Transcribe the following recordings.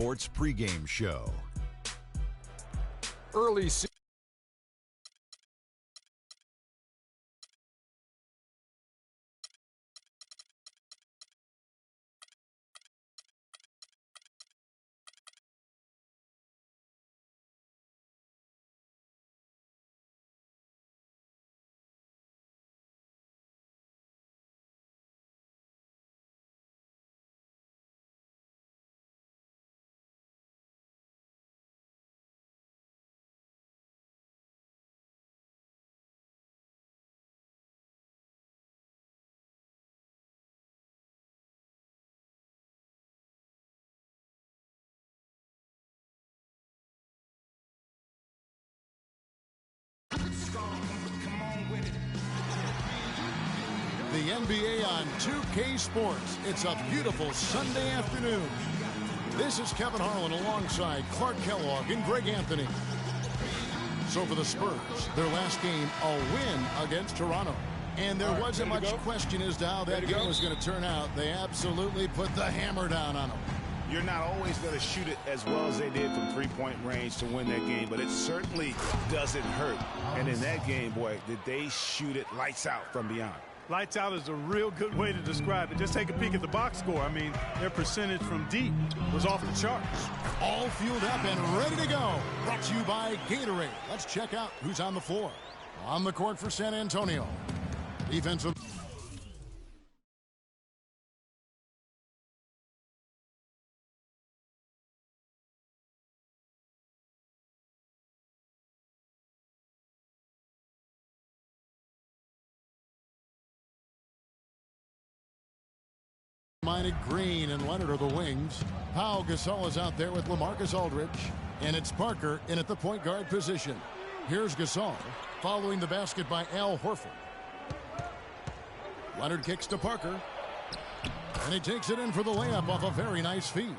Sports pregame show. Early season. The NBA on 2K Sports. It's a beautiful Sunday afternoon. This is Kevin Harlan alongside Clark Kellogg and Greg Anthony. So for the Spurs, their last game, a win against Toronto. And there wasn't much question as to how that game was going to turn out. They absolutely put the hammer down on them. You're not always going to shoot it as well as they did from three-point range to win that game, but it certainly doesn't hurt. And in that game, boy, did they shoot it lights out from beyond. Lights out is a real good way to describe it. Just take a peek at the box score. I mean, their percentage from deep was off the charts. All fueled up and ready to go. Brought to you by Gatorade. Let's check out who's on the floor. On the court for San Antonio. Defensive. Green and Leonard are the wings. Pau Gasol is out there with LaMarcus Aldridge. And it's Parker in at the point guard position. Here's Gasol following the basket by Al Horford. Leonard kicks to Parker. And he takes it in for the layup off a very nice feed.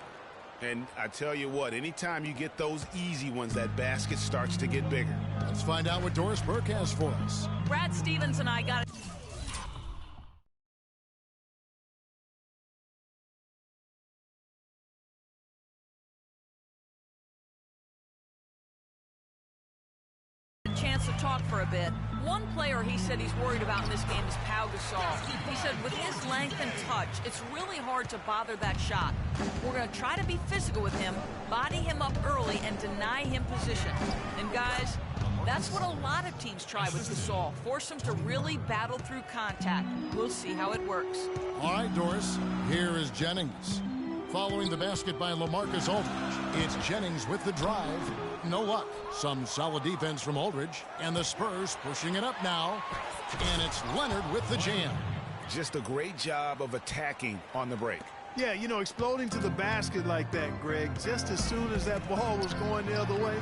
And I tell you what, anytime you get those easy ones, that basket starts to get bigger. Let's find out what Doris Burke has for us. Brad Stevens and I got it. Chance to talk for a bit. One player he said he's worried about in this game is Pau Gasol. He said with his length and touch, it's really hard to bother that shot. We're going to try to be physical with him, body him up early, and deny him position. And guys, that's what a lot of teams try with Gasol. Force him to really battle through contact. We'll see how it works. All right, Doris. Here is Jennings. Following the basket by LaMarcus Aldridge. It's Jennings with the drive. No luck. Some solid defense from Aldridge. And the Spurs pushing it up now. And it's Leonard with the jam. Just a great job of attacking on the break. Yeah, you know, exploding to the basket like that, Greg, just as soon as that ball was going the other way,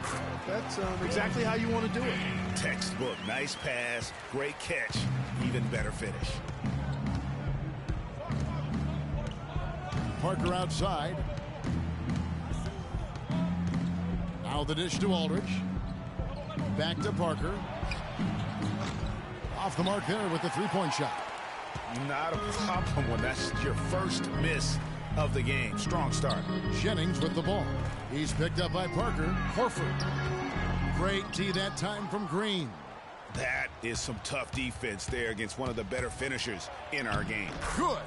that's exactly how you want to do it. Textbook. Nice pass. Great catch. Even better finish. Parker outside. Now the dish to Aldridge. Back to Parker. Off the mark there with the three-point shot. Not a problem when that's your first miss of the game. Strong start. Jennings with the ball. He's picked up by Parker. Horford. Great tee that time from Green. That is some tough defense there against one of the better finishers in our game. Good.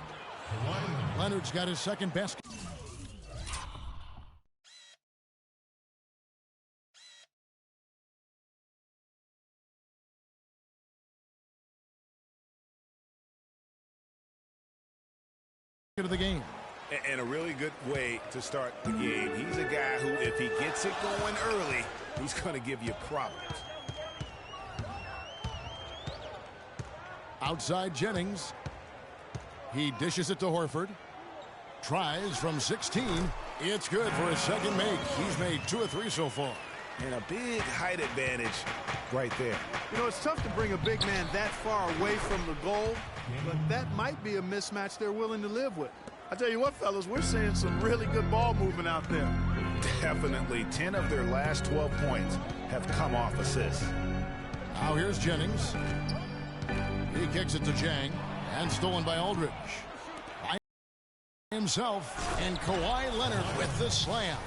Leonard's got his second basket. Of the game. And a really good way to start the game. He's a guy who, if he gets it going early, he's going to give you problems. Outside Jennings. He dishes it to Horford. Tries from 16. It's good for his second make. He's made 2 of 3 so far. And a big height advantage right there. You know, it's tough to bring a big man that far away from the goal, but that might be a mismatch they're willing to live with. I tell you what, fellas, we're seeing some really good ball movement out there. Definitely. 10 of their last 12 points have come off assists. Now here's Jennings. He kicks it to Jang. And stolen by Aldridge. By himself. And Kawhi Leonard with the slam.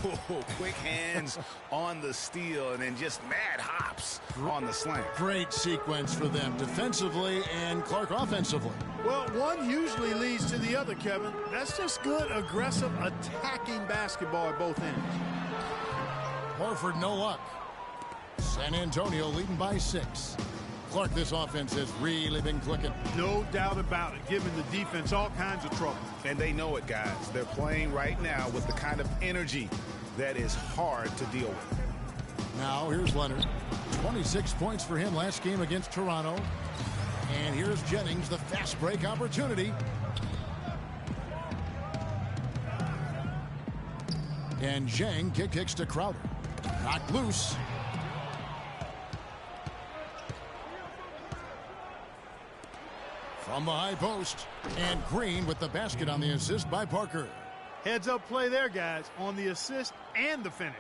Ooh, quick hands on the steal and then just mad hops on the slant. Great sequence for them defensively and Clark offensively. Well, one usually leads to the other, Kevin. That's just good, aggressive, attacking basketball at both ends. Horford, no luck. San Antonio leading by 6. Clark, this offense has really been clicking. No doubt about it, giving the defense all kinds of trouble. And they know it, guys. They're playing right now with the kind of energy that is hard to deal with. Now, here's Leonard. 26 points for him last game against Toronto. And here's Jennings, the fast break opportunity. And Zhang kicks to Crowder. Knocked loose. From the high post. And Green with the basket on the assist by Parker. Heads up play there, guys, on the assist and the finish.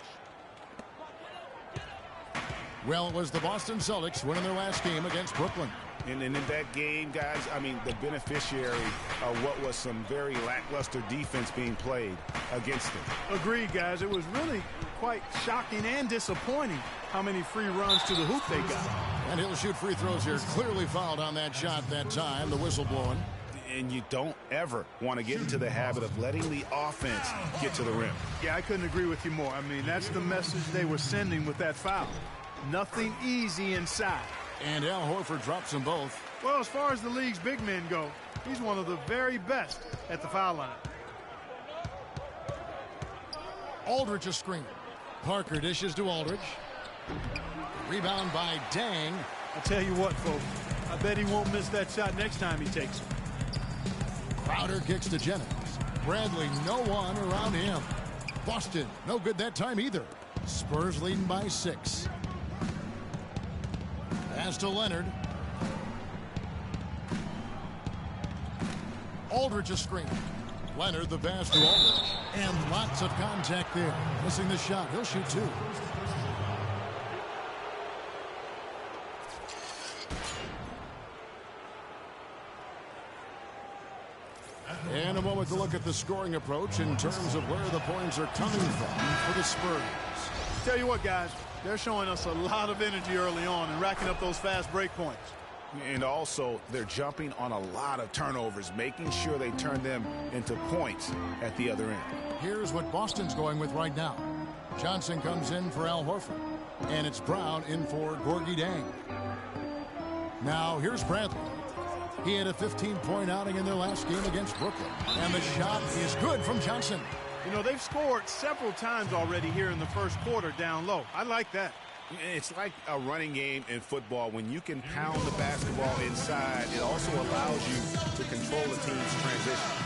Well, it was the Boston Celtics winning their last game against Brooklyn. And in that game, guys, I mean, the beneficiary of what was some very lackluster defense being played against them. Agreed, guys. It was really quite shocking and disappointing how many free runs to the hoop they got. And he'll shoot free throws here. Clearly fouled on that shot that time. The whistle blowing. And you don't ever want to get into the habit of letting the offense get to the rim. Yeah, I couldn't agree with you more. I mean, that's the message they were sending with that foul. Nothing easy inside. And Al Horford drops them both. Well, as far as the league's big men go, he's one of the very best at the foul line. Aldridge a screen. Parker dishes to Aldridge. Rebound by Dang. I'll tell you what, folks. I bet he won't miss that shot next time he takes it. Crowder kicks to Jennings. Bradley, no one around him. Boston, no good that time either. Spurs leading by 6. Pass to Leonard. Aldridge a screen. Leonard the pass to Aldridge. And lots of contact there. Missing the shot. He'll shoot 2. And a moment to look at the scoring approach in terms of where the points are coming from for the Spurs. Tell you what, guys, they're showing us a lot of energy early on and racking up those fast break points. And also, they're jumping on a lot of turnovers, making sure they turn them into points at the other end. Here's what Boston's going with right now. Johnson comes in for Al Horford. And it's Brown in for Gorgie Dang. Now, here's Bradley. He had a 15-point outing in their last game against Brooklyn. And the shot is good from Johnson. You know, they've scored several times already here in the first quarter down low. I like that. It's like a running game in football. When you can pound the basketball inside, it also allows you to control the team's transition.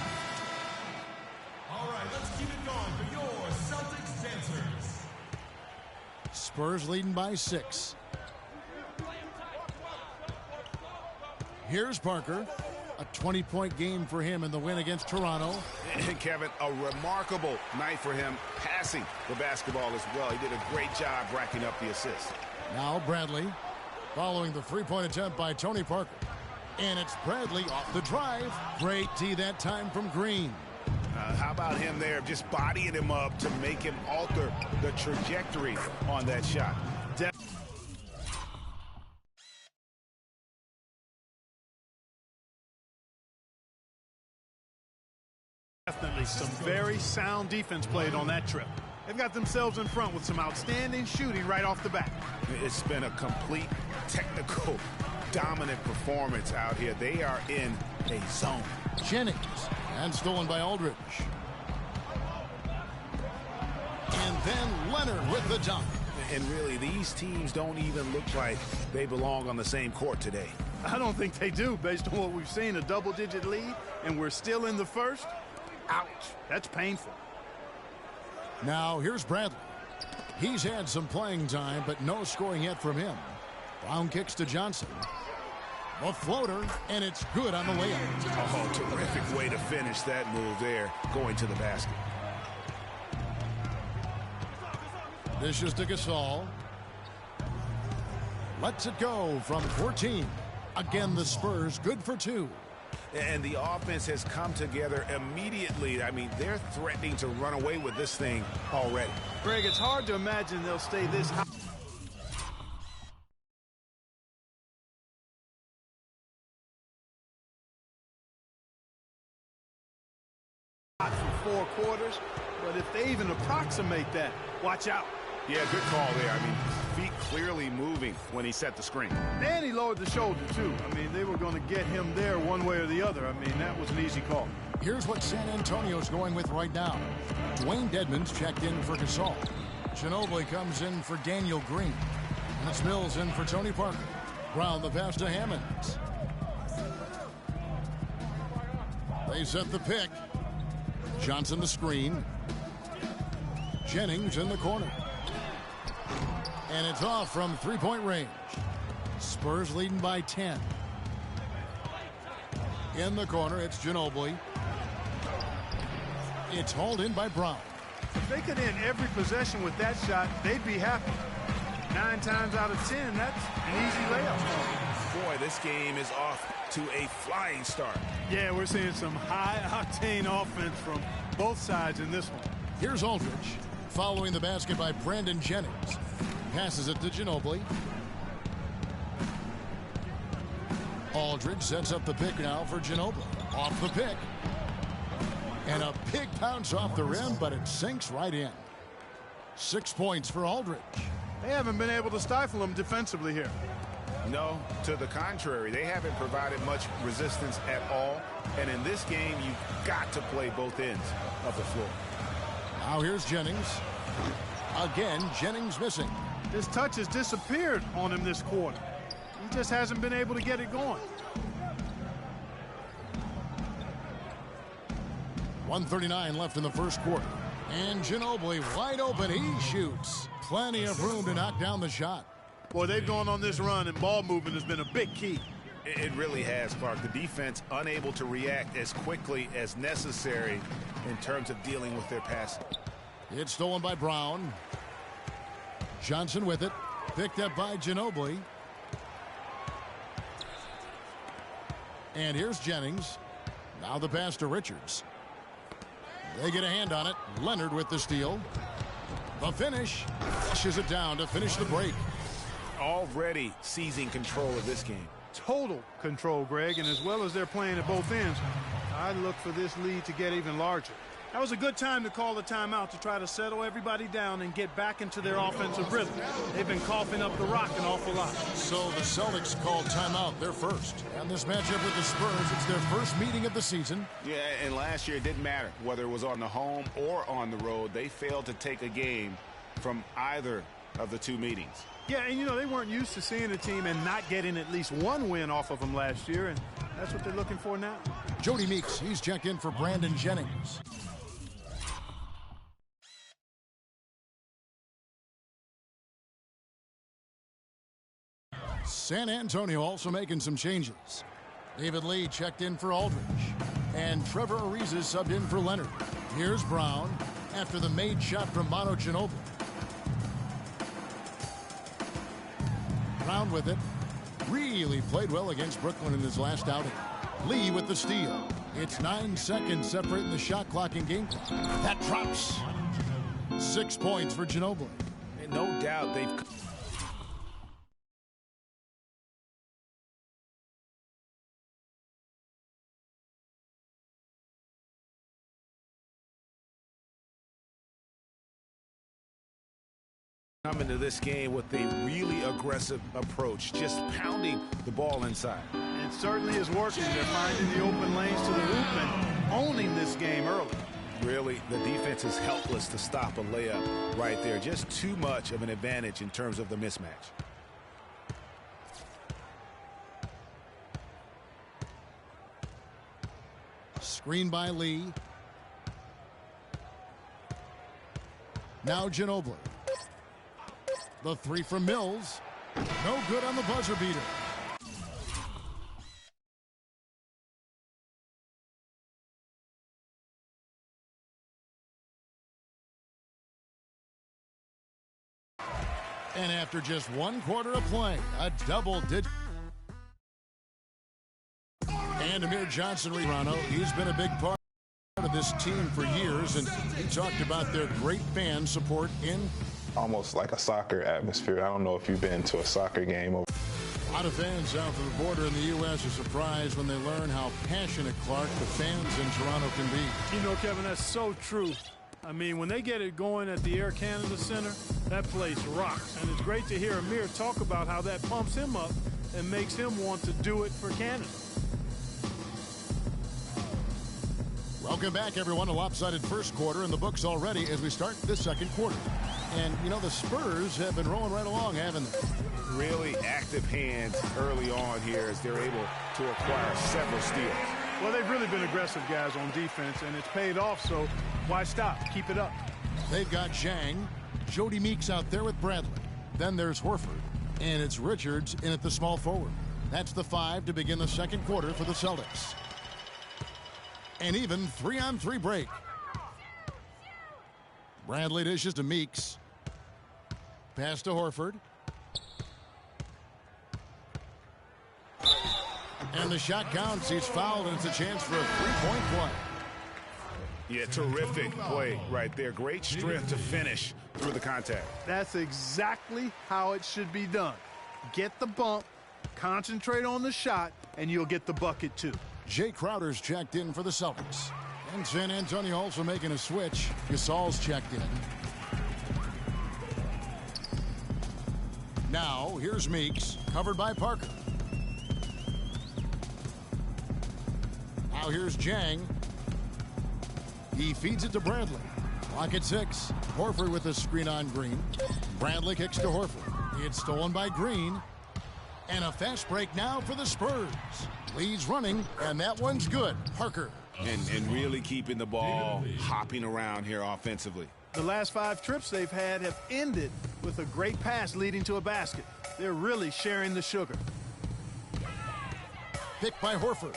All right, let's keep it going for your Celtics dancers. Spurs leading by 6. Here's Parker. A 20-point game for him in the win against Toronto. And Kevin, a remarkable night for him passing the basketball as well. He did a great job racking up the assists. Now Bradley following the 3-point attempt by Tony Parker. And it's Bradley off the drive. Great D that time from Green. How about him there just bodying him up to make him alter the trajectory on that shot. Definitely some very sound defense played on that trip. They've got themselves in front with some outstanding shooting right off the bat. It's been a complete technical dominant performance out here. They are in a zone. Jennings and stolen by Aldridge. And then Leonard with the dunk. And really, these teams don't even look like they belong on the same court today. I don't think they do, based on what we've seen, a double-digit lead, and we're still in the first. Ouch, that's painful. Now here's Bradley. He's had some playing time, but no scoring yet from him. Brown kicks to Johnson. A floater, and it's good on the layup. Oh, terrific way to finish that move there, going to the basket. Dishes to Gasol. Lets it go from 14. Again, the Spurs good for 2. And the offense has come together immediately. I mean, they're threatening to run away with this thing already. Greg, it's hard to imagine they'll stay this high for 4 quarters, but if they even approximate that, watch out. Yeah, good call there. I mean, feet clearly moving when he set the screen. And he lowered the shoulder, too. I mean, they were going to get him there one way or the other. I mean, that was an easy call. Here's what San Antonio's going with right now. Dwayne Dedmon's checked in for Gasol. Ginobili comes in for Daniel Green. And it's Mills in for Tony Parker. Brown the pass to Hammonds. They set the pick. Johnson the screen. Jennings in the corner. And it's off from three-point range. Spurs leading by 10. In the corner, it's Ginobili. It's hauled in by Brown. If they could end every possession with that shot, they'd be happy. 9 times out of 10, that's an easy layup. Boy, this game is off to a flying start. Yeah, we're seeing some high-octane offense from both sides in this one. Here's Aldridge, following the basket by Brandon Jennings. Passes it to Ginobili. Aldridge sets up the pick now for Ginobili. Off the pick. And a big bounce off the rim, but it sinks right in. 6 points for Aldridge. They haven't been able to stifle him defensively here. No, to the contrary. They haven't provided much resistance at all. And in this game, you've got to play both ends of the floor. Now here's Jennings. Again, Jennings missing. His touch has disappeared on him this quarter. He just hasn't been able to get it going. 1:39 left in the first quarter. And Ginobili wide open. He shoots. Plenty of room to knock down the shot. Boy, they've gone on this run, and ball movement has been a big key. It really has, Clark. The defense unable to react as quickly as necessary in terms of dealing with their passing. It's stolen by Brown. Johnson with it. Picked up by Ginobili. And here's Jennings. Now the pass to Richards. They get a hand on it. Leonard with the steal. The finish. Flushes it down to finish the break. Already seizing control of this game. Total control, Greg, and as well as they're playing at both ends, I look for this lead to get even larger. That was a good time to call the timeout to try to settle everybody down and get back into their offensive rhythm. They've been coughing up the rock an awful lot. So the Celtics called timeout. They're first. And this matchup with the Spurs, it's their first meeting of the season. Yeah, and last year it didn't matter whether it was on the home or on the road. They failed to take a game from either of the two meetings. Yeah, and you know, they weren't used to seeing a team and not getting at least one win off of them last year, and that's what they're looking for now. Jody Meeks, he's checked in for Brandon Jennings. San Antonio also making some changes. David Lee checked in for Aldridge. And Trevor Ariza subbed in for Leonard. Here's Brown after the made shot from Manu Ginobili. Brown with it. Really played well against Brooklyn in his last outing. Lee with the steal. It's 9 seconds separating the shot clock and game clock. That drops. 6 points for Ginobili. And no doubt they've... come into this game with a really aggressive approach, just pounding the ball inside. It certainly is working. They're finding the open lanes to the hoop and owning this game early. Really, the defense is helpless to stop a layup right there. Just too much of an advantage in terms of the mismatch. Screen by Lee. Now Ginobili. The three from Mills. No good on the buzzer beater. And after just 1 quarter of play, a double-digit. And Amir Johnson, Toronto, he's been a big part of this team for years, and he talked about their great fan support in almost like a soccer atmosphere. I don't know if you've been to a soccer game. A lot of fans south of the border in the U.S. are surprised when they learn how passionate, Clark, the fans in Toronto can be. You know, Kevin, that's so true. I mean, when they get it going at the Air Canada Center, that place rocks. And it's great to hear Amir talk about how that pumps him up and makes him want to do it for Canada. Welcome back, everyone. A lopsided first quarter in the books already as we start the second quarter. And, you know, the Spurs have been rolling right along, haven't they? Really active hands early on here as they're able to acquire several steals. Well, they've really been aggressive guys on defense, and it's paid off, so why stop? Keep it up. They've got Zhang, Jody Meeks out there with Bradley. Then there's Horford, and it's Richards in at the small forward. That's the 5 to begin the second quarter for the Celtics. An even 3-on-3 break. Bradley dishes to Meeks. Pass to Horford. And the shot counts. He's fouled, and it's a chance for a three-point play. Yeah, terrific play right there. Great strength to finish through the contact. That's exactly how it should be done. Get the bump, concentrate on the shot, and you'll get the bucket too. Jay Crowder's checked in for the Celtics. And San Antonio also making a switch. Gasol's checked in. Now, here's Meeks, covered by Parker. Now here's Zhang. He feeds it to Bradley. Clock at 6. Horford with a screen on Green. Bradley kicks to Horford. It's stolen by Green. And a fast break now for the Spurs. Leads running, and that one's good. Parker. And really keeping the ball hopping around here offensively. The last 5 trips they've had have ended with a great pass leading to a basket. They're really sharing the sugar. Picked by Horford.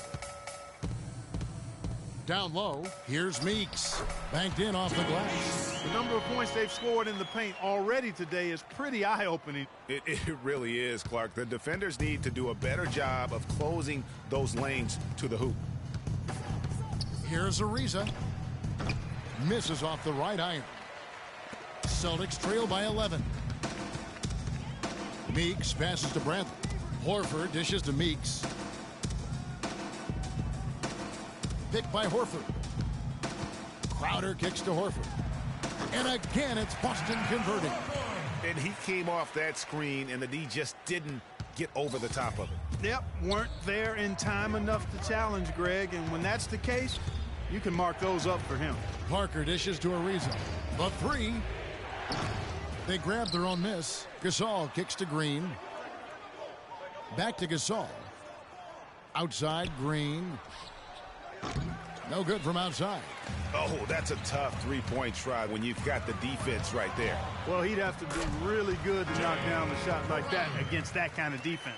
Down low, here's Meeks. Banked in off the glass. The number of points they've scored in the paint already today is pretty eye-opening. It really is, Clark. The defenders need to do a better job of closing those lanes to the hoop. Here's Ariza. Misses off the right iron. Celtics trail by 11. Meeks passes to Bradley. Horford dishes to Meeks. Picked by Horford. Crowder kicks to Horford. And again, it's Boston converting. And he came off that screen, and the D just didn't get over the top of it. Yep, weren't there in time enough to challenge Greg, and when that's the case, you can mark those up for him. Parker dishes to Ariza. The 3. They grab their own miss. Gasol kicks to Green. Back to Gasol. Outside, Green. No good from outside. Oh, that's a tough three-point try when you've got the defense right there. Well, he'd have to be really good to knock down a shot like that against that kind of defense.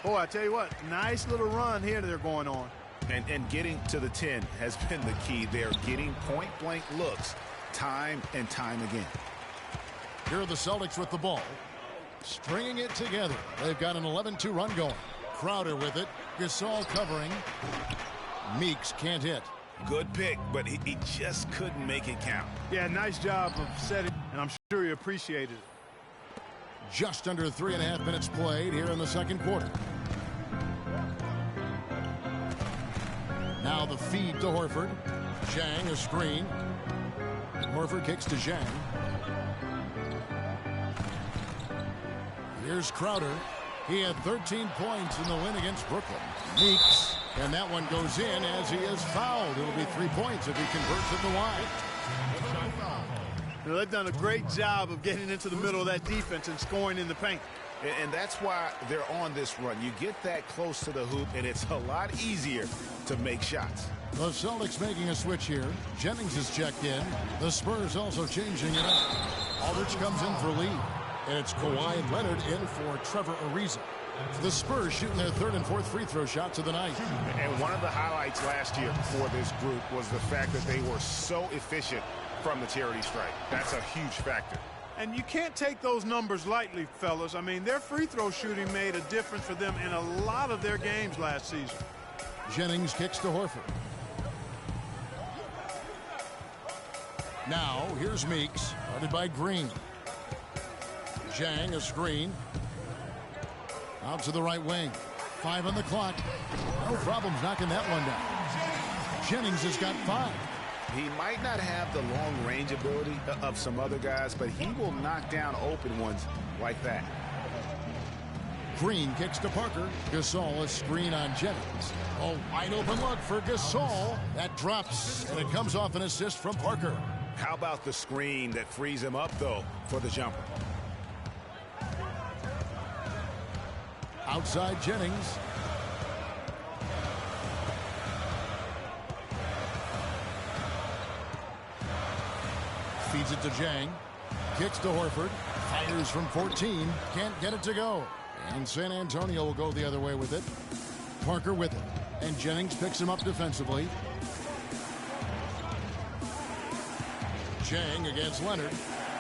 Oh, I tell you what, nice little run here they're going on. And getting to the 10 has been the key. They're getting point-blank looks time and time again. Here are the Celtics with the ball. Stringing it together. They've got an 11-2 run going. Crowder with it. Gasol covering. Meeks can't hit. Good pick, but he just couldn't make it count. Yeah, nice job of setting, and I'm sure he appreciated it. Just under 3.5 minutes played here in the second quarter. Now the feed to Horford. Zhang a screen. Horford kicks to Zhang. Here's Crowder. He had 13 points in the win against Brooklyn. Meeks. And that one goes in as he is fouled. It'll be 3 points if he converts it to wide. Well, they've done a great job of getting into the middle of that defense and scoring in the paint. And that's why they're on this run. You get that close to the hoop, and it's a lot easier to make shots. The Celtics making a switch here. Jennings is checked in. The Spurs also changing it up. Aldridge comes in for lead. And it's Kawhi and Leonard in for Trevor Ariza. The Spurs shooting their 3rd and 4th free throw shots of the night. And one of the highlights last year for this group was the fact that they were so efficient from the charity stripe. That's a huge factor. And you can't take those numbers lightly, fellas. I mean, their free throw shooting made a difference for them in a lot of their games last season. Jennings kicks to Horford. Now, here's Meeks, guarded by Green. Zhang, a screen. Out to the right wing. 5 on the clock. No problems knocking that one down. Jennings has got 5. He might not have the long range ability of some other guys, but he will knock down open ones like that. Green kicks to Parker. Gasol, a screen on Jennings. A wide open look for Gasol. That drops, and it comes off an assist from Parker. How about the screen that frees him up, though, for the jumper? Outside Jennings. Feeds it to Zhang. Kicks to Horford. Fires from 14. Can't get it to go. And San Antonio will go the other way with it. Parker with it. And Jennings picks him up defensively. Zhang against Leonard.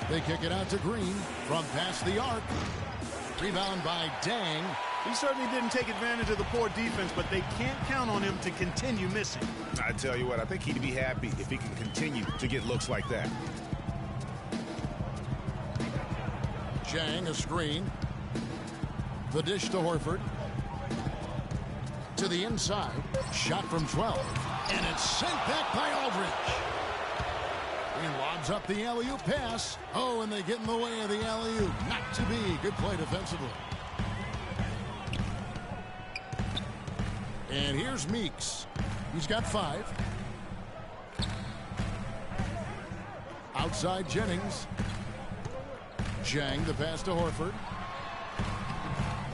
They kick it out to Green from past the arc. Rebound by Dang. He certainly didn't take advantage of the poor defense, but they can't count on him to continue missing. I tell you what, I think he'd be happy if he can continue to get looks like that. Zhang, a screen. The dish to Horford. To the inside. Shot from 12. And it's sent back by Aldridge. He lobs up the alley-oop pass. Oh, and they get in the way of the alley-oop. Not to be. Good play defensively. And here's Meeks. He's got 5. Outside Jennings. Zhang, the pass to Horford.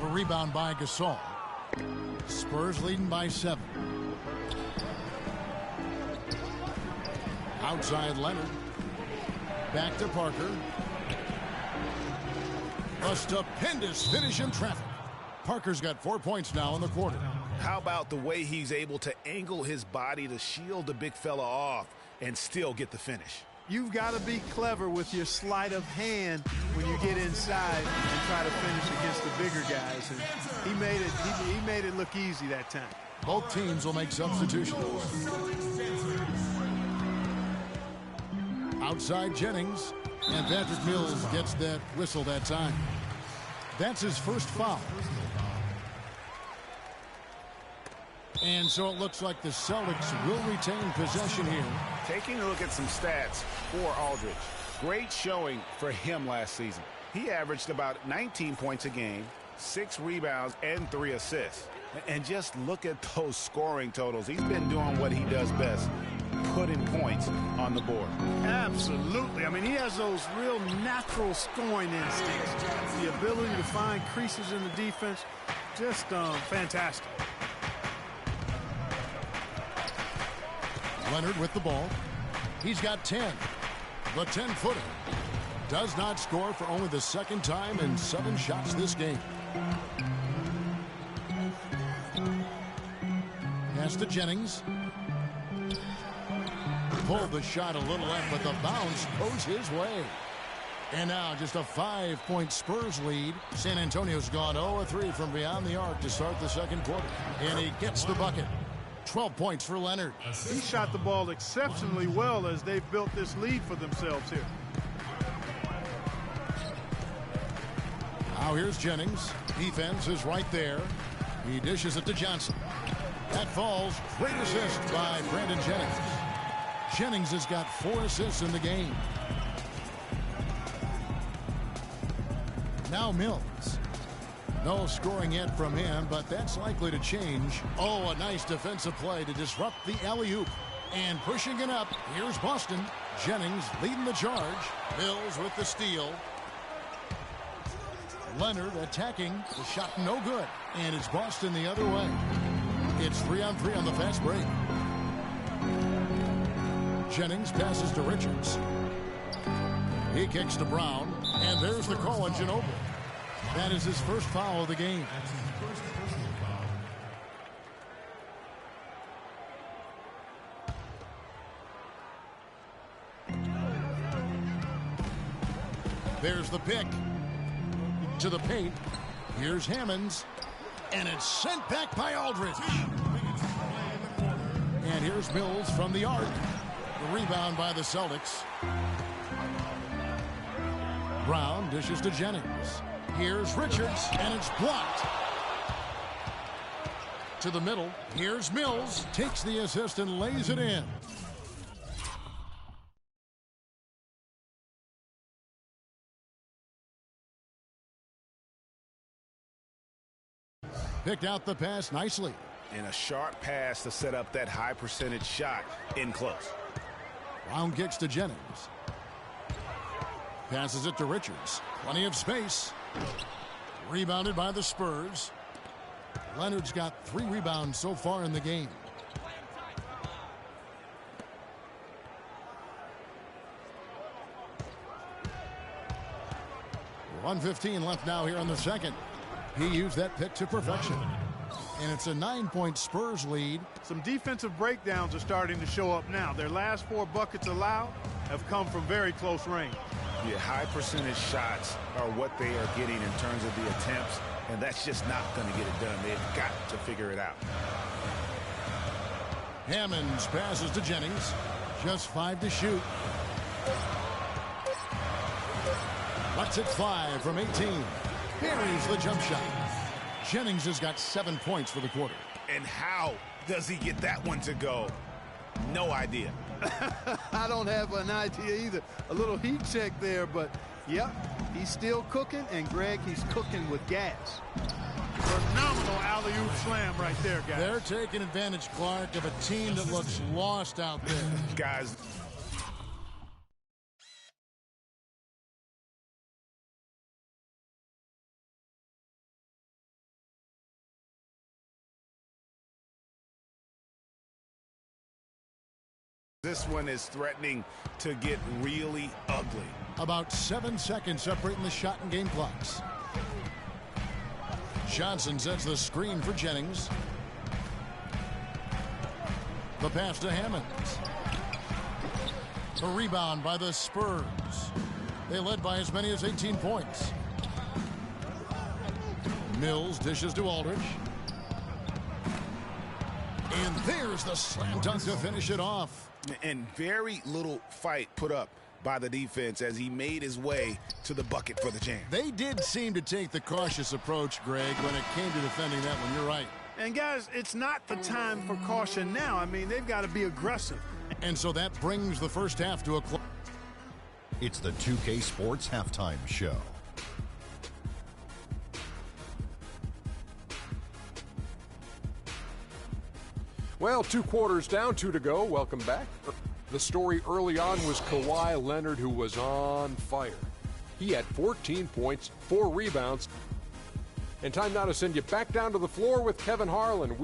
A rebound by Gasol. Spurs leading by 7. Outside Leonard. Back to Parker. A stupendous finish in traffic. Parker's got 4 points now in the quarter. How about the way he's able to angle his body to shield the big fella off and still get the finish? You've got to be clever with your sleight of hand when you get inside and try to finish against the bigger guys. And he made it look easy that time. Both teams will make substitutions. Outside Jennings, and Patrick Mills gets that whistle that time. That's his first foul. And so it looks like the Celtics will retain possession here. Taking a look at some stats for Aldridge. Great showing for him last season. He averaged about 19 points a game, 6 rebounds, and 3 assists. And just look at those scoring totals. He's been doing what he does best, putting points on the board. Absolutely. I mean, he has those real natural scoring instincts. The ability to find creases in the defense, just fantastic. Leonard with the ball. He's got 10. The 10-footer does not score for only the second time in 7 shots this game. Pass to Jennings. Pulled the shot a little left, but the bounce goes his way. And now just a 5-point Spurs lead. San Antonio's gone 0-3 from beyond the arc to start the second quarter. And he gets the bucket. 12 points for Leonard. He shot the ball exceptionally well as they've built this lead for themselves here. Now here's Jennings. Defense is right there. He dishes it to Johnson. That falls. Great assist by Brandon Jennings. Jennings has got 4 assists in the game. Now Mills. No scoring yet from him, but that's likely to change. Oh, a nice defensive play to disrupt the alley-oop. And pushing it up, here's Boston. Jennings leading the charge. Mills with the steal. Leonard attacking. The shot no good. And it's Boston the other way. It's 3-on-3 on the fast break. Jennings passes to Richards. He kicks to Brown. And there's the call on Ginobili. That is his first foul of the game. There's the pick. To the paint. Here's Hammonds. And it's sent back by Aldridge. And here's Mills from the arc. The rebound by the Celtics. Brown dishes to Jennings. Here's Richards, and it's blocked. To the middle. Here's Mills. Takes the assist and lays it in. Picked out the pass nicely. And a sharp pass to set up that high percentage shot in close. Brown kicks to Jennings. Passes it to Richards. Plenty of space. Rebounded by the Spurs. Leonard's got 3 rebounds so far in the game. .115 left now here in the second. He used that pick to perfection. And it's a 9-point Spurs lead. Some defensive breakdowns are starting to show up now. Their last 4 buckets allowed have come from very close range. Yeah, high percentage shots are what they are getting in terms of the attempts, and that's just not going to get it done. They've got to figure it out. Hammonds passes to Jennings. Just 5 to shoot. Lets it fly from 18. Buries the jump shot. Jennings has got 7 points for the quarter. And how does he get that one to go? No idea. I don't have an idea either. A little heat check there, but yep, he's still cooking, and Greg, he's cooking with gas. Phenomenal alley-oop slam right there, guys. They're taking advantage, Clark, of a team that looks lost out there. Guys. This one is threatening to get really ugly. About 7 seconds separating the shot and game clocks. Johnson sets the screen for Jennings. The pass to Hammonds. A rebound by the Spurs. They led by as many as 18 points. Mills dishes to Aldridge. And there's the slam dunk to finish it off. And very little fight put up by the defense as he made his way to the bucket for the jam. They did seem to take the cautious approach, Greg, when it came to defending that one. You're right. And, guys, it's not the time for caution now. I mean, they've got to be aggressive. And so that brings the first half to a close. It's the 2K Sports Halftime Show. Well, 2 quarters down, 2 to go. Welcome back. The story early on was Kawhi Leonard, who was on fire. He had 14 points, 4 rebounds. And time now to send you back down to the floor with Kevin Harlan.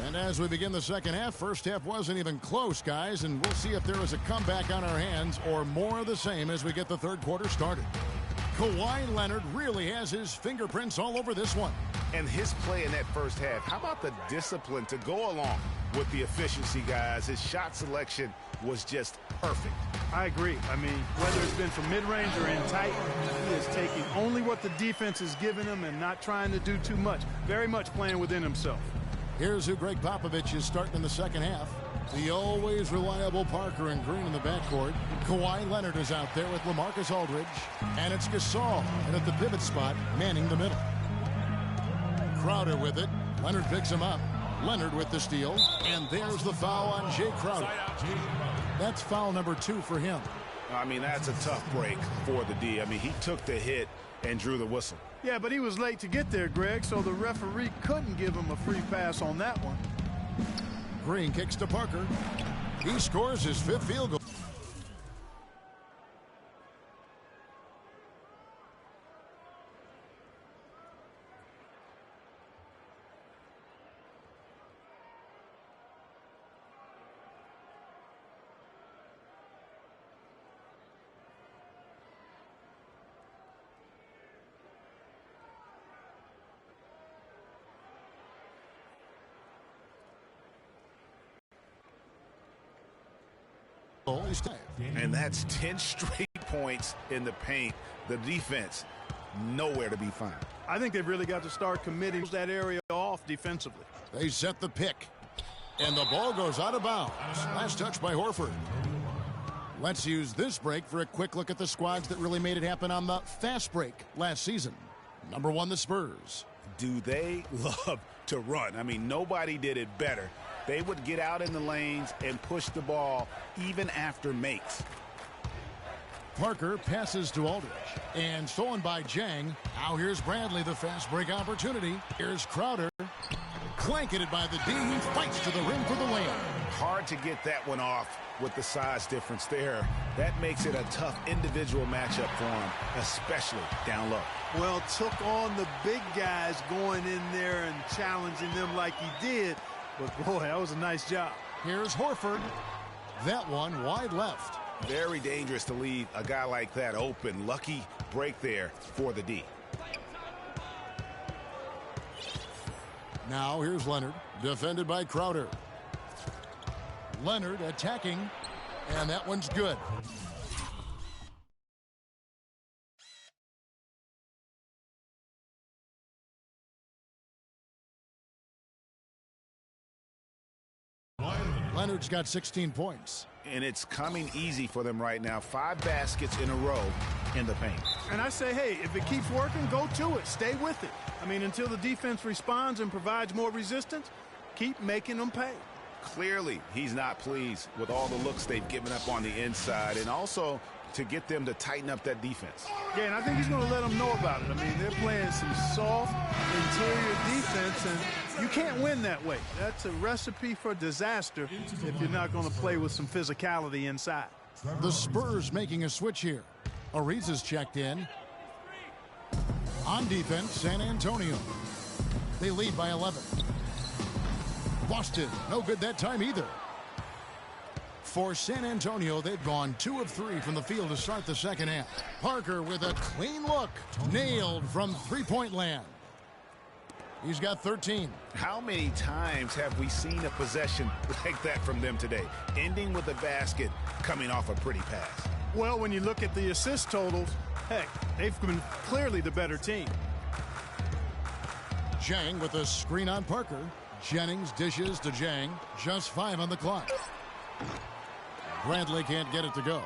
And as we begin the second half, first half wasn't even close, guys, and we'll see if there is a comeback on our hands or more of the same as we get the third quarter started. Kawhi Leonard really has his fingerprints all over this one. And his play in that first half, how about the discipline to go along with the efficiency, guys? His shot selection was just perfect. I agree. I mean, whether it's been from mid-range or in tight, he is taking only what the defense is giving him and not trying to do too much. Very much playing within himself. Here's who Greg Popovich is starting in the second half. The always reliable Parker and Green in the backcourt. Kawhi Leonard is out there with LaMarcus Aldridge. And it's Gasol. And at the pivot spot, manning the middle. Crowder with it. Leonard picks him up. Leonard with the steal. And there's the foul on Jay Crowder. That's foul number 2 for him. I mean, that's a tough break for the D. I mean, he took the hit and drew the whistle. Yeah, but he was late to get there, Greg, so the referee couldn't give him a free pass on that one. Green kicks to Parker. He scores his 5th field goal. And that's 10 straight points in the paint. The defense, nowhere to be found. I think they've really got to start committing that area off defensively. They set the pick. And the ball goes out of bounds. Last touch by Horford. Let's use this break for a quick look at the squads that really made it happen on the fast break last season. Number 1, the Spurs. Do they love to run? I mean, nobody did it better. They would get out in the lanes and push the ball even after makes. Parker passes to Aldridge. And stolen by Jang. Now here's Bradley, the fast break opportunity. Here's Crowder. Clanking it by the D. He fights to the rim for the layup. Hard to get that one off with the size difference there. That makes it a tough individual matchup for him, especially down low. Well, took on the big guys going in there and challenging them like he did. But, boy, that was a nice job. Here's Horford. That one wide left. Very dangerous to leave a guy like that open. Lucky break there for the D. Now here's Leonard, defended by Crowder. Leonard attacking, and that one's good. Leonard's got 16 points. And it's coming easy for them right now. 5 baskets in a row in the paint. And I say, hey, if it keeps working, go to it. Stay with it. I mean, until the defense responds and provides more resistance, keep making them pay. Clearly, he's not pleased with all the looks they've given up on the inside, and also to get them to tighten up that defense. Yeah, and I think he's going to let them know about it. I mean, they're playing some soft interior defense, and you can't win that way. That's a recipe for disaster if you're not going to play with some physicality inside. The Spurs making a switch here. Ariza's checked in. On defense, San Antonio. They lead by 11. Boston, no good that time either. For San Antonio, they've gone 2 of 3 from the field to start the second half. Parker with a clean look. Nailed from three-point land. He's got 13. How many times have we seen a possession like that from them today? Ending with a basket, coming off a pretty pass. Well, when you look at the assist totals, heck, they've been clearly the better team. Jang with a screen on Parker. Jennings dishes to Jang. Just 5 on the clock. Bradley can't get it to go.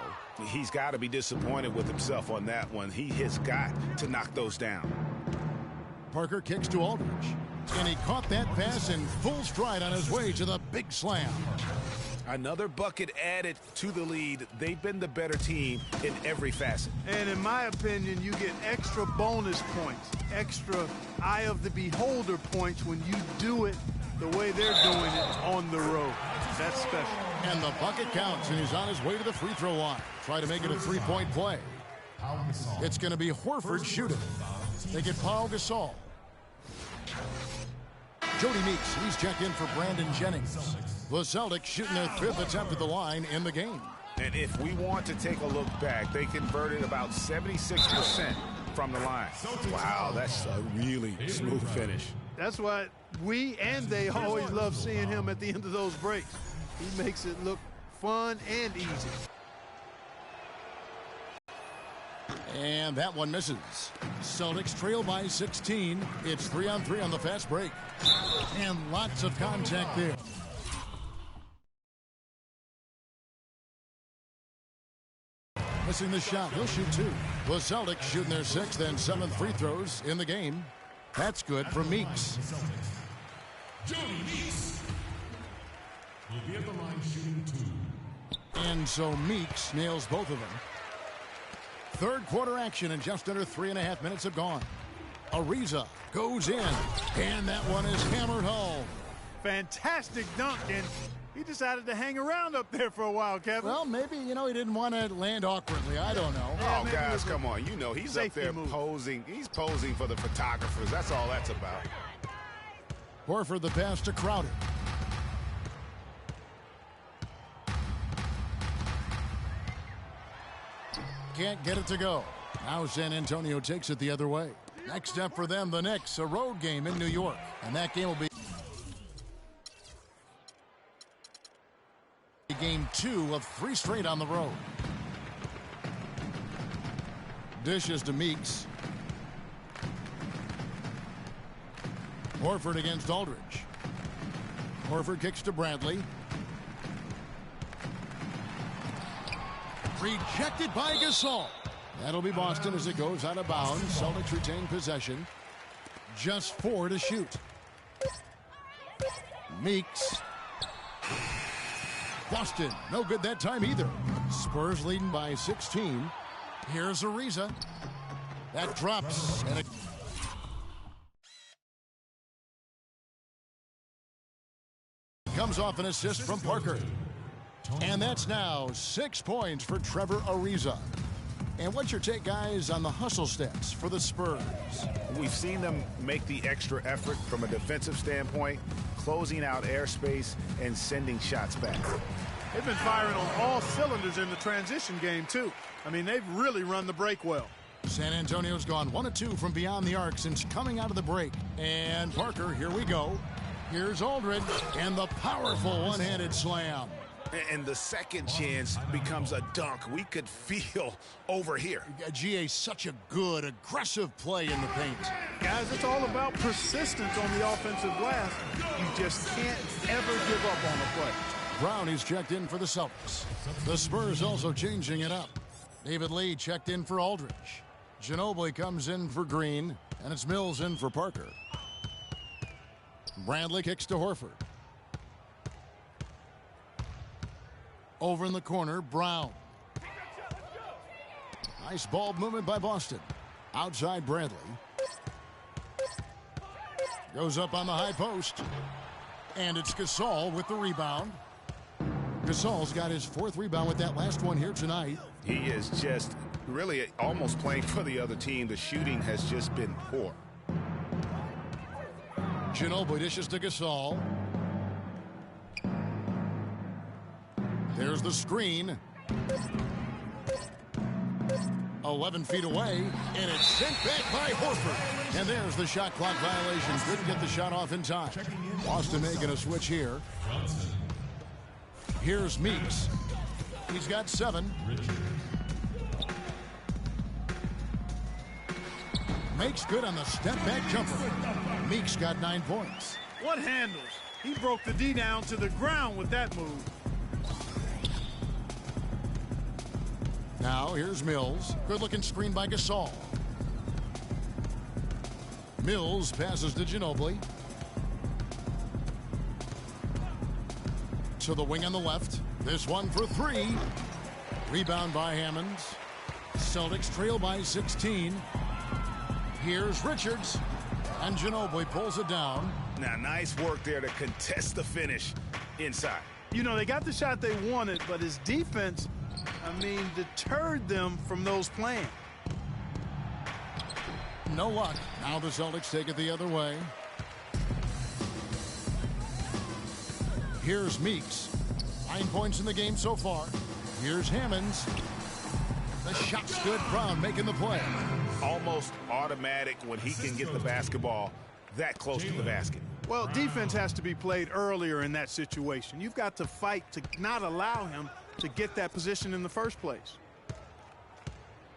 He's got to be disappointed with himself on that one. He has got to knock those down. Parker kicks to Aldridge. And he caught that pass in full stride on his way to the big slam. Another bucket added to the lead. They've been the better team in every facet. And in my opinion, you get extra bonus points, extra eye of the beholder points when you do it the way they're doing it on the road. That's special. And the bucket counts, and he's on his way to the free throw line. Try to make it a three-point play. It's going to be Horford shooting. They get Pau Gasol. Jody Meeks, he's checked in for Brandon Jennings. The Celtics shooting their 5th attempt at the line in the game. And if we want to take a look back, they converted about 76% from the line. Wow, that's a really smooth finish. That's why we and they always love seeing him at the end of those breaks. He makes it look fun and easy. And that one misses. Celtics trail by 16. It's 3-on-3 on the fast break. And lots of contact there. Missing the shot. He'll shoot 2. The Celtics shooting their 6th and 7th free throws in the game. That's good for Meeks. Jody Meeks will be at the line shooting 2. And so Meeks nails both of them. Third quarter action, and just under 3.5 minutes have gone. Ariza goes in, and that one is hammered home. Fantastic dunk, and he decided to hang around up there for a while, Kevin. Well, maybe, he didn't want to land awkwardly. I don't know. Oh, guys, come on. He's up there posing. He's posing for the photographers. That's all that's about. Horford the pass to Crowder. Can't get it to go. Now San Antonio takes it the other way. Next step for them, the Knicks, a road game in New York. And that game will be... Game 2 of 3 straight on the road. Dishes to Meeks. Horford against Aldridge. Horford kicks to Bradley. Rejected by Gasol. That'll be Boston as it goes out of bounds. Celtics retain possession. Just 4 to shoot. Meeks. Boston, no good that time either. Spurs leading by 16. Here's Ariza. That drops. And it comes off an assist from Parker. And that's now 6 points for Trevor Ariza. And what's your take, guys, on the hustle stats for the Spurs? We've seen them make the extra effort from a defensive standpoint, closing out airspace and sending shots back. They've been firing on all cylinders in the transition game, too. I mean, they've really run the break well. San Antonio's gone 1 of 2 from beyond the arc since coming out of the break. And Parker, here we go. Here's Aldridge, and the powerful one-handed slam. And the second chance becomes a dunk. We could feel over here. GA, such a good, aggressive play in the paint. Guys, it's all about persistence on the offensive glass. You just can't ever give up on a play. Brown is checked in for the Celtics. The Spurs also changing it up. David Lee checked in for Aldridge. Ginobili comes in for Green, and it's Mills in for Parker. Bradley kicks to Horford. Over in the corner, Brown. Nice ball movement by Boston. Outside Bradley. Goes up on the high post. And it's Gasol with the rebound. Gasol's got his 4th rebound with that last one here tonight. He is just really almost playing for the other team. The shooting has just been poor. Ginobili dishes to Gasol. There's the screen. 11 feet away, and it's sent back by Horford. And there's the shot clock violation. Couldn't get the shot off in time. Boston making a switch here. Here's Meeks. He's got 7. Makes good on the step-back jumper. Meeks got 9 points. What handles? He broke the D down to the ground with that move. Now here's Mills. Good-looking screen by Gasol. Mills passes to Ginobili. To the wing on the left. This one for 3. Rebound by Hammonds. Celtics trail by 16. Here's Richards. And Ginobili pulls it down. Now, nice work there to contest the finish inside. You know, they got the shot they wanted, but his defense, deterred them from those plans. No luck. Now the Celtics take it the other way. Here's Meeks. 9 points in the game so far. Here's Hammonds. The shot's good. Brown making the play. Almost automatic when he can get the basketball that close to the basket. Well, defense has to be played earlier in that situation. You've got to fight to not allow him to get that position in the first place.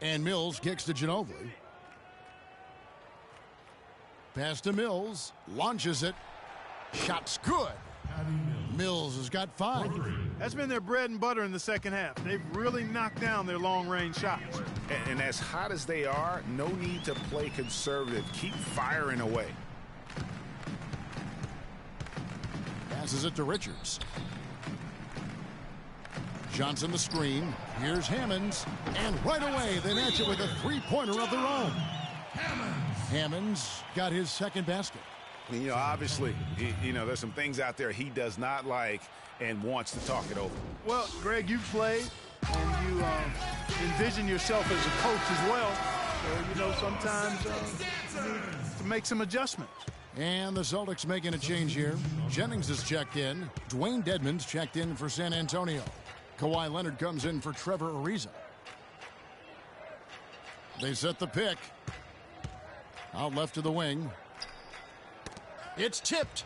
And Mills kicks to Ginobili. Pass to Mills. Launches it. Shot's good. Mills has got 5. That's been their bread and butter in the second half. They've really knocked down their long-range shots. And as hot as they are, no need to play conservative. Keep firing away. Passes it to Richards. Johnson the screen. Here's Hammonds. And right away, they match it with a 3-pointer of their own. Hammonds got his 2nd basket. You know, obviously, there's some things out there he does not like and wants to talk it over. Well, Greg, you played and you envision yourself as a coach as well. So, sometimes you need to make some adjustments. And the Celtics making a change here. Jennings is checked in. Dwayne Dedmon's checked in for San Antonio. Kawhi Leonard comes in for Trevor Ariza. They set the pick. Out left to the wing. It's tipped.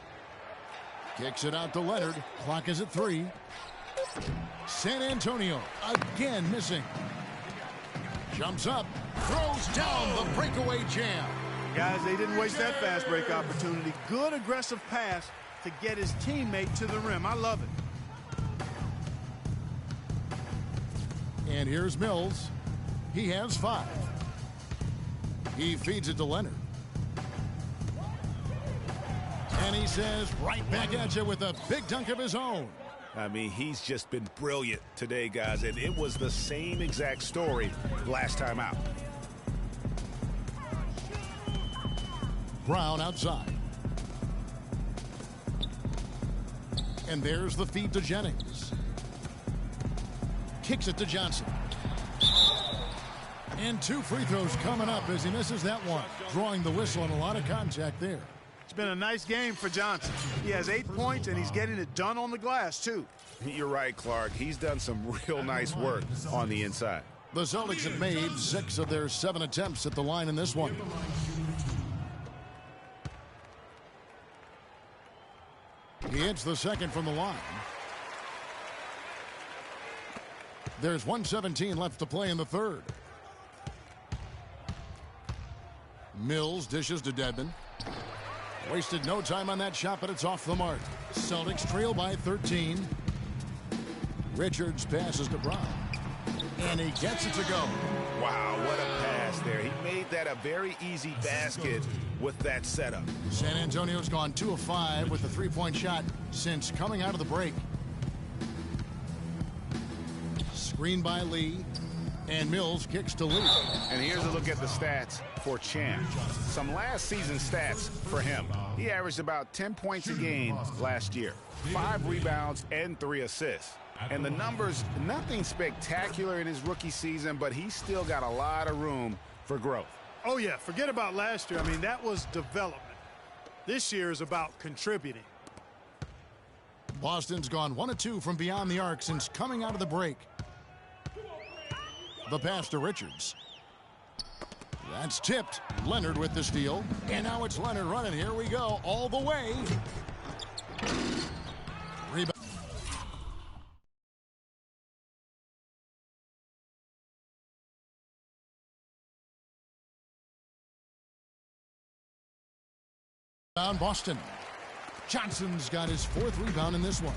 Kicks it out to Leonard. Clock is at 3. San Antonio again missing. Jumps up, throws down the breakaway jam. Guys, they didn't waste that fast break opportunity. Good aggressive pass to get his teammate to the rim. I love it. And here's Mills. He has 5. He feeds it to Leonard. And he says, right back at you with a big dunk of his own. I mean, he's just been brilliant today, guys, and it was the same exact story last time out. Brown outside. And there's the feed to Jennings. Kicks it to Johnson. And 2 free throws coming up as he misses that one. Drawing the whistle and a lot of contact there. It's been a nice game for Johnson. He has 8 points, and he's getting it done on the glass, too. You're right, Clark. He's done some real nice work on the inside. The Celtics have made 6 of their 7 attempts at the line in this one. He hits the second from the line. There's 1:17 left to play in the third. Mills dishes to Dedmon. Wasted no time on that shot, but it's off the mark. Celtics trail by 13. Richards passes to Brown. And he gets it to go. Wow, what a pass there. He made that a very easy basket with that setup. San Antonio's gone 2 of 5 with the 3-point shot since coming out of the break. Screen by Lee. And Mills kicks to Lee. And here's a look at the stats for Chan. Some last season stats for him. He averaged about 10 points a game last year. 5 rebounds and 3 assists. And the numbers, nothing spectacular in his rookie season, but he's still got a lot of room for growth. Oh, yeah, forget about last year. I mean, that was development. This year is about contributing. Boston's gone 1 of 2 from beyond the arc since coming out of the break. The pass to Richards. That's tipped. Leonard with the steal. And now it's Leonard running. Here we go. All the way. Rebound. Boston. Johnson's got his 4th rebound in this one.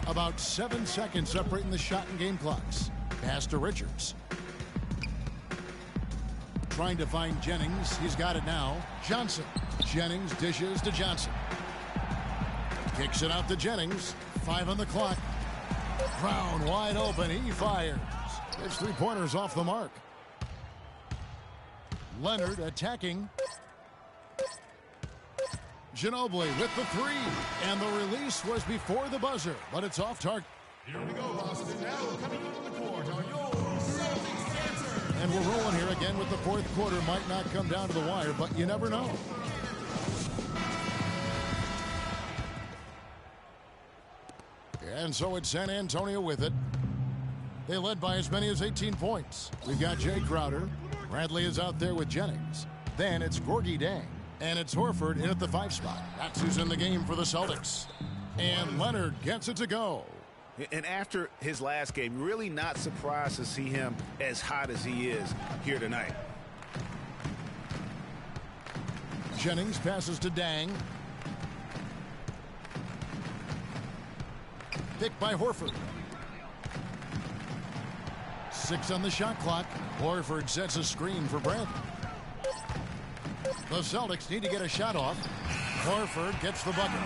About 7 seconds separating the shot and game clocks. Pass to Richards. Trying to find Jennings. He's got it now. Johnson. Jennings dishes to Johnson. Kicks it out to Jennings. 5 on the clock. Brown wide open. He fires. It's 3-pointers off the mark. Leonard attacking. Ginobili with the 3. And the release was before the buzzer, but it's off target. Here we go, Boston. Now coming on the court are your Celtics dancers. And we're rolling here again with the 4th quarter. Might not come down to the wire, but you never know. And so it's San Antonio with it. They led by as many as 18 points. We've got Jay Crowder. Bradley is out there with Jennings. Then it's Gorgie Dang. And it's Horford in at the 5 spot. That's who's in the game for the Celtics. And Leonard gets it to go. And after his last game, really not surprised to see him as hot as he is here tonight. Jennings passes to Dang. Picked by Horford. 6 on the shot clock. Horford sets a screen for Bradley. The Celtics need to get a shot off. Horford gets the bucket.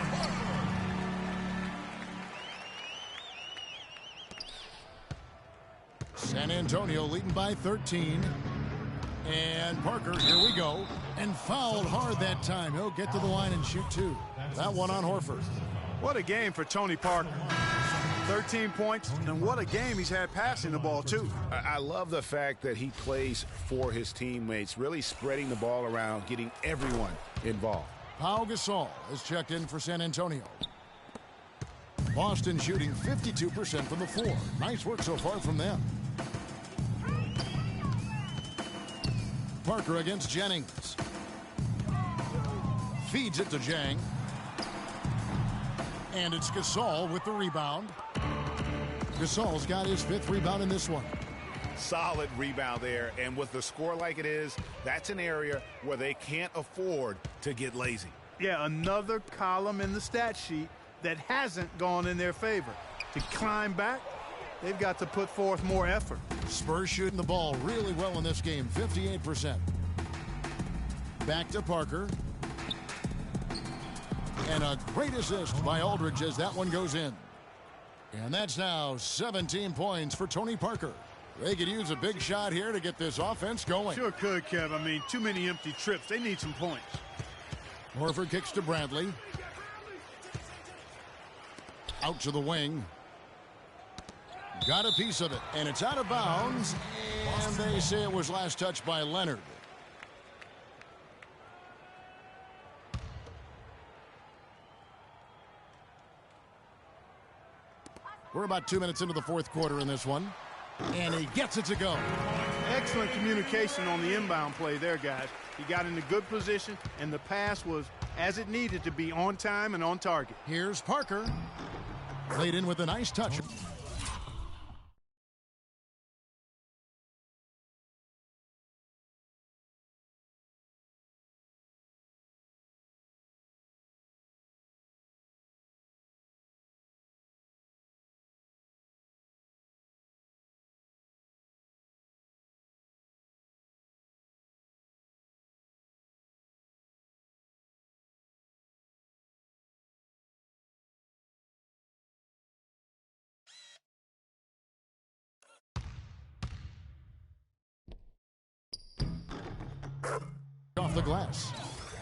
San Antonio leading by 13. And Parker, here we go. And fouled hard that time. He'll get to the line and shoot 2. That one on Horford. What a game for Tony Parker. 13 points, and what a game he's had passing the ball, too. I love the fact that he plays for his teammates, really spreading the ball around, getting everyone involved. Pau Gasol is checked in for San Antonio. Boston shooting 52% from the floor. Nice work so far from them. Parker against Jennings. Feeds it to Jang. And it's Gasol with the rebound. Gasol's got his 5th rebound in this one. Solid rebound there, and with the score like it is, that's an area where they can't afford to get lazy. Yeah, another column in the stat sheet that hasn't gone in their favor. To climb back, they've got to put forth more effort. Spurs shooting the ball really well in this game, 58%. Back to Parker. And a great assist by Aldridge as that one goes in. And that's now 17 points for Tony Parker. They could use a big shot here to get this offense going. Sure could, Kev. I mean, too many empty trips. They need some points. Horford kicks to Bradley. Out to the wing. Got a piece of it, and it's out of bounds. And they say it was last touched by Leonard. We're about 2 minutes into the 4th quarter in this one. And he gets it to go. Excellent communication on the inbound play there, guys. He got in a good position, and the pass was as it needed to be, on time and on target. Here's Parker. Played in with a nice touch. Off the glass.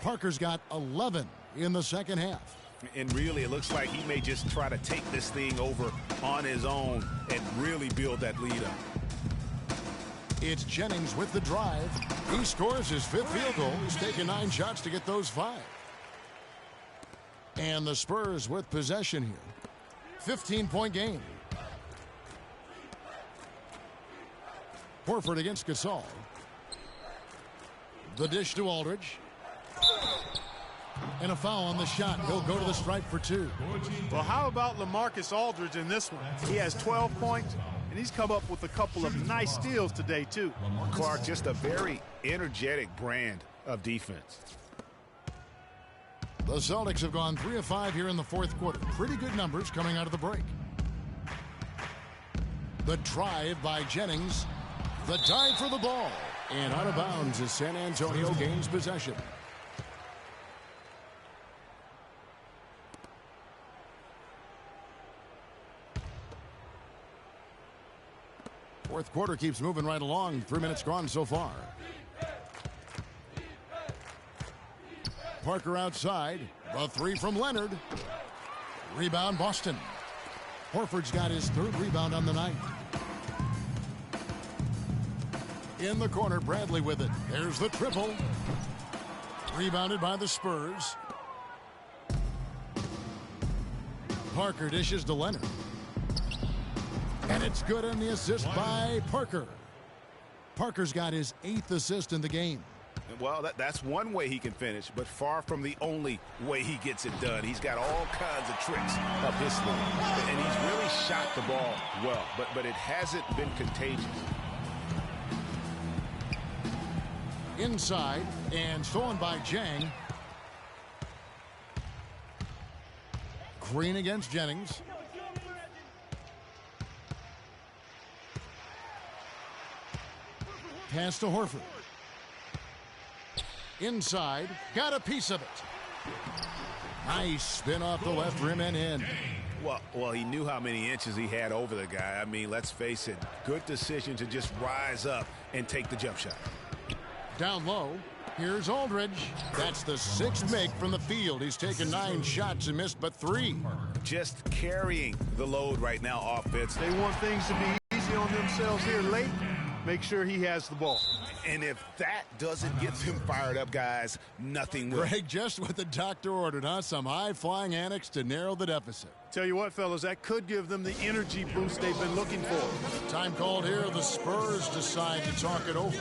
Parker's got 11 in the second half. And really, it looks like he may just try to take this thing over on his own and really build that lead up. It's Jennings with the drive. He scores his 5th field goal. He's taken 9 shots to get those 5. And the Spurs with possession here. 15-point game. Horford against Gasol. The dish to Aldridge. And a foul on the shot. He'll go to the stripe for 2. Well, how about LaMarcus Aldridge in this one? He has 12 points, and he's come up with a couple of nice steals today, too. Clark, just a very energetic brand of defense. The Celtics have gone 3 of 5 here in the 4th quarter. Pretty good numbers coming out of the break. The drive by Jennings. The dive for the ball. And out of bounds as San Antonio gains possession. Fourth quarter keeps moving right along. 3 minutes gone so far. Parker outside. The 3 from Leonard. Rebound Boston. Horford's got his 3rd rebound on the night. In the corner, Bradley with it. There's the triple. Rebounded by the Spurs. Parker dishes to Leonard. And it's good on the assist by Parker. Parker's got his 8th assist in the game. Well, that's one way he can finish, but far from the only way he gets it done. He's got all kinds of tricks up his sleeve. And he's really shot the ball well, but it hasn't been contagious. Inside and stolen by Jang. Green against Jennings. Pass to Horford. Inside. Got a piece of it. Nice spin off the left rim and in. Well, he knew how many inches he had over the guy. I mean, let's face it. Good decision to just rise up and take the jump shot. Down low. Here's Aldridge. That's the 6th make from the field. He's taken 9 shots and missed but 3. Just carrying the load right now offense. They want things to be easy on themselves here late. Make sure he has the ball. And if that doesn't get them fired up, guys, nothing will. Greg, just what the doctor ordered, huh? Some high-flying annex to narrow the deficit. Tell you what, fellas, that could give them the energy boost they've been looking for. Time called here. The Spurs decide to talk it over.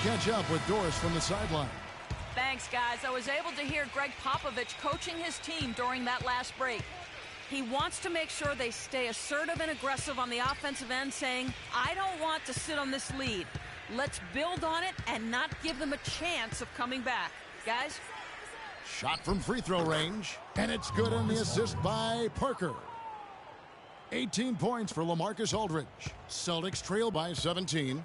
catch up with Doris from the sideline. Thanks, guys. I was able to hear Greg Popovich coaching his team during that last break. He wants to make sure they stay assertive and aggressive on the offensive end, saying, I don't want to sit on this lead. Let's build on it and not give them a chance of coming back. Guys? Shot from free throw range, and it's good on the assist by Parker. 18 points for LaMarcus Aldridge. Celtics trail by 17.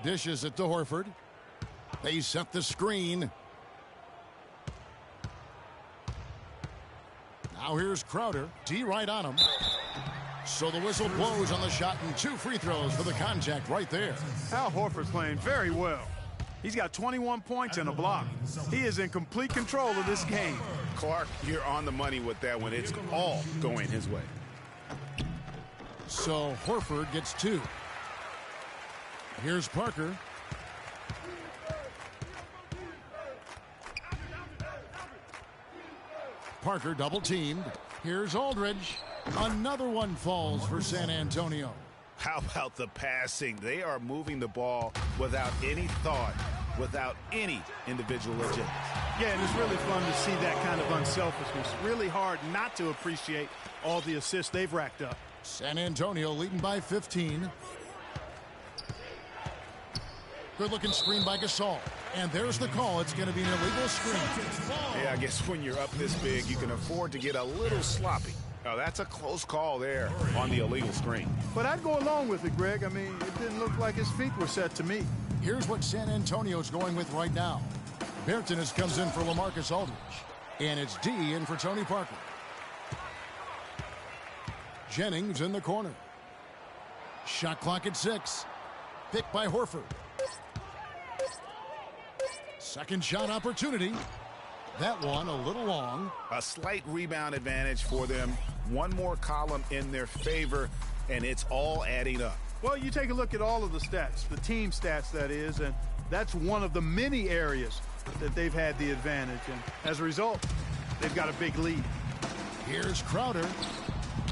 Dishes it to Horford. They set the screen. Now here's Crowder. D right on him. So the whistle blows on the shot and 2 free throws for the contact right there. Al Horford's playing very well. He's got 21 points and a block. He is in complete control of this game. Clark, you're on the money with that one. It's all going his way. So Horford gets 2. Here's Parker. Parker double teamed. Here's Aldridge. Another one falls for San Antonio. How about the passing? They are moving the ball without any thought, without any individual agenda. Yeah, and it's really fun to see that kind of unselfishness. Really hard not to appreciate all the assists they've racked up. San Antonio leading by 15. Good-looking screen by Gasol. And there's the call. It's going to be an illegal screen. Yeah, I guess when you're up this big, you can afford to get a little sloppy. Now, that's a close call there on the illegal screen. But I'd go along with it, Greg. I mean, it didn't look like his feet were set to me. Here's what San Antonio's going with right now. Bertans comes in for LaMarcus Aldridge. And it's D in for Tony Parker. Jennings in the corner. Shot clock at 6. Picked by Horford. Second shot opportunity. That one a little long. A slight rebound advantage for them. One more column in their favor, and it's all adding up. Well, you take a look at all of the stats, the team stats, that is, and that's one of the many areas that they've had the advantage. And as a result, they've got a big lead. Here's Crowder.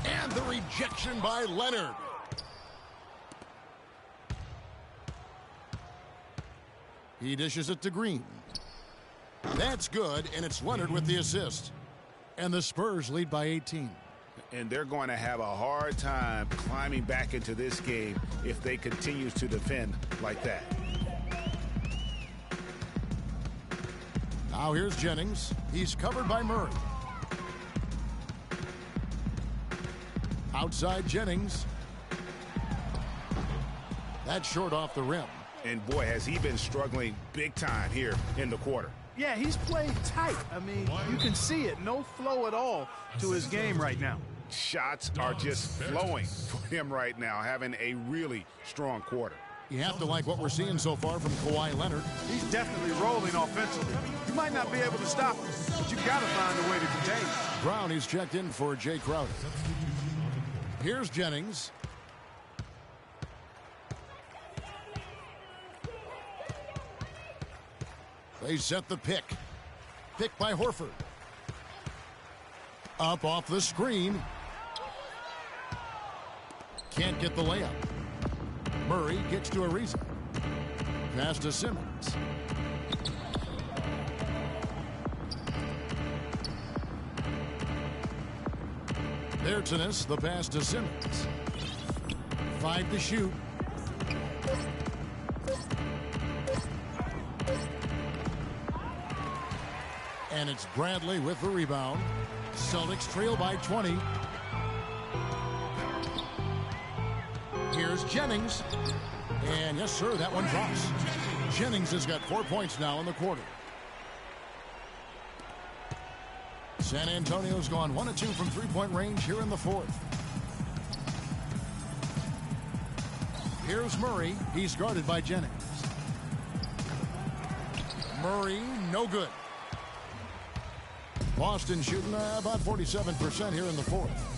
And the rejection by Leonard. He dishes it to Green. That's good, and it's Leonard with the assist. And the Spurs lead by 18. And they're going to have a hard time climbing back into this game if they continue to defend like that. Now here's Jennings. He's covered by Murray. Outside Jennings. That's short off the rim. And boy, has he been struggling big time here in the quarter. Yeah, he's played tight. I mean, you can see it. No flow at all to his game right now. Shots are just flowing for him right now, having a really strong quarter. You have to like what we're seeing so far from Kawhi Leonard. He's definitely rolling offensively. You might not be able to stop him, but you got to find a way to contain him. Brown, he's checked in for Jay Crowder. Here's Jennings. They set the pick. Pick by Horford. Up off the screen. Can't get the layup. Murray gets to Ariza. Pass to Simmons. Bertans, the pass to Simmons. 5 to shoot. And it's Bradley with the rebound. Celtics trail by 20. Here's Jennings. And yes, sir, that one drops. Jennings has got 4 points now in the quarter. San Antonio's gone 1 of 2 from three-point range here in the fourth. Here's Murray. He's guarded by Jennings. Murray, no good. Boston shooting about 47% here in the fourth.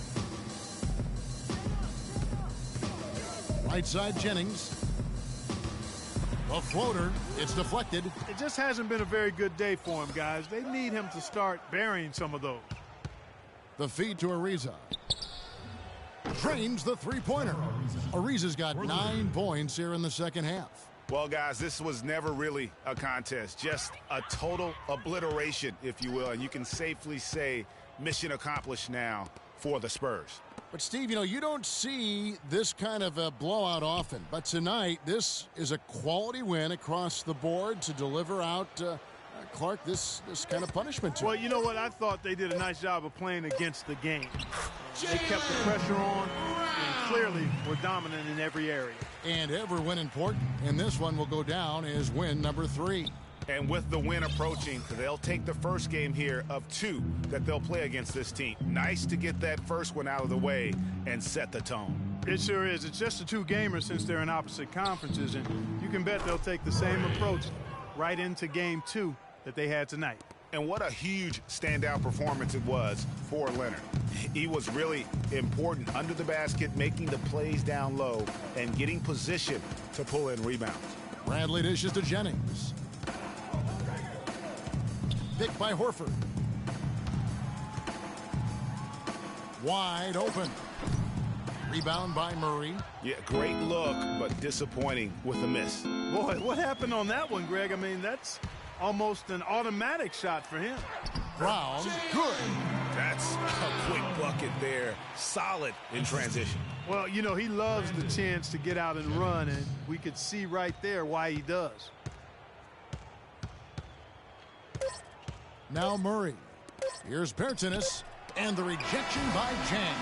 Right side, Jennings. A floater. It's deflected. It just hasn't been a very good day for him, guys. They need him to start burying some of those. The feed to Ariza. Drains the three-pointer. Ariza's got 9 points here in the second half. Well, guys, this was never really a contest, just a total obliteration, if you will. And you can safely say mission accomplished now for the Spurs. But, Steve, you don't see this kind of a blowout often. But tonight, this is a quality win across the board to deliver out, Clark, this kind of punishment to Well, him. you know what? I thought they did a nice job of playing against the game. They kept the pressure on and clearly were dominant in every area. And every win important. And this one will go down as win number 3. And with the win approaching, they'll take the first game here of 2 that they'll play against this team. Nice to get that first one out of the way and set the tone. It sure is. It's just a 2-gamer since they're in opposite conferences, and you can bet they'll take the same approach right into game 2 that they had tonight. And what a huge standout performance it was for Leonard. He was really important under the basket, making the plays down low and getting position to pull in rebounds. Bradley dishes to Jennings. Picked by Horford. Wide open. Rebound by Murray. Yeah, great look, but disappointing with a miss. Boy, what happened on that one, Greg? I mean, that's almost an automatic shot for him. Brown, good. That's a quick bucket there. Solid in transition. Well, he loves the chance to get out and run, and we could see right there why he does. Now Murray. Here's Bertanis, and the rejection by Jan.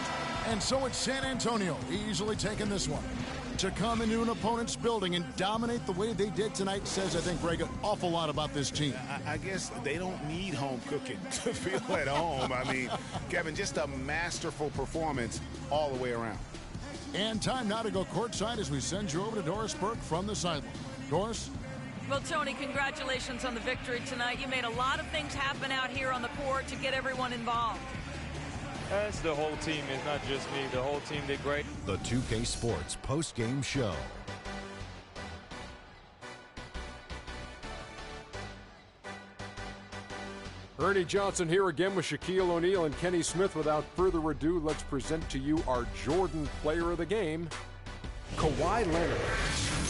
And so it's San Antonio, easily taking this one. To come into an opponent's building and dominate the way they did tonight says, I think, Greg, an awful lot about this team. I guess they don't need home cooking to feel at home. I mean, Kevin, just a masterful performance all the way around. And time now to go courtside as we send you over to Doris Burke from the sideline. Doris? Well, Tony, congratulations on the victory tonight. You made a lot of things happen out here on the court to get everyone involved. It's the whole team. It's not just me. The whole team did great. The 2K Sports post-game show. Ernie Johnson here again with Shaquille O'Neal and Kenny Smith. Without further ado, let's present to you our Jordan Player of the Game, Kawhi Leonard.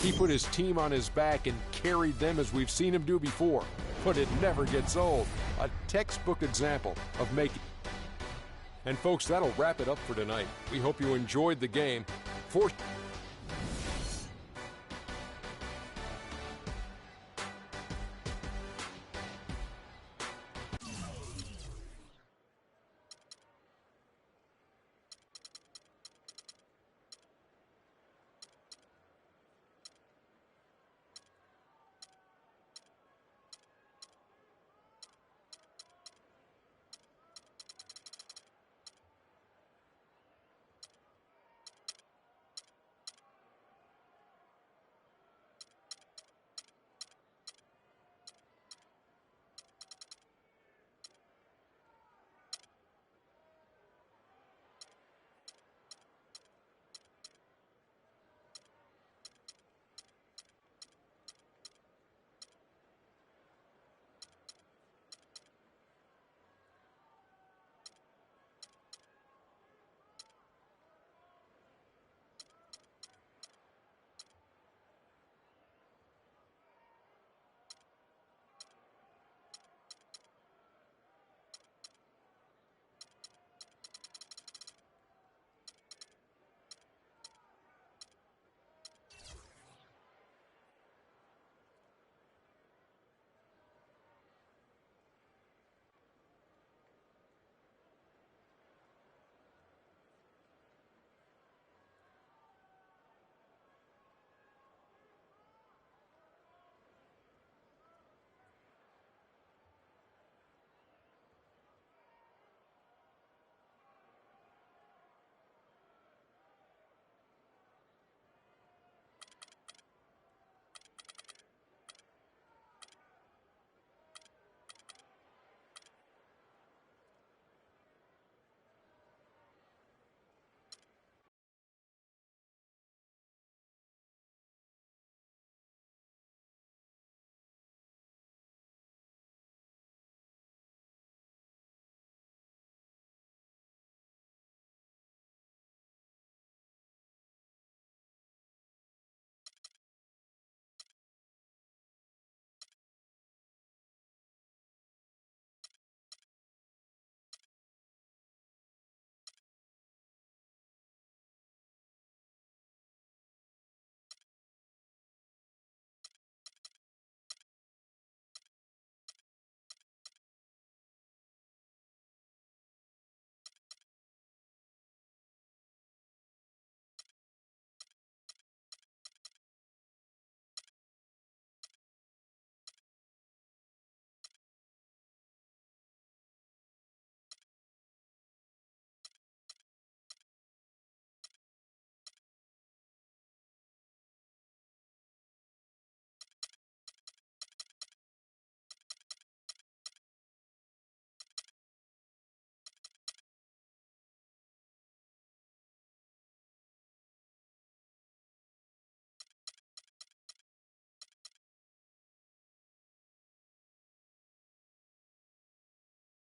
He put his team on his back and carried them as we've seen him do before, but it never gets old. A textbook example of making. And folks, that'll wrap it up for tonight. We hope you enjoyed the game. For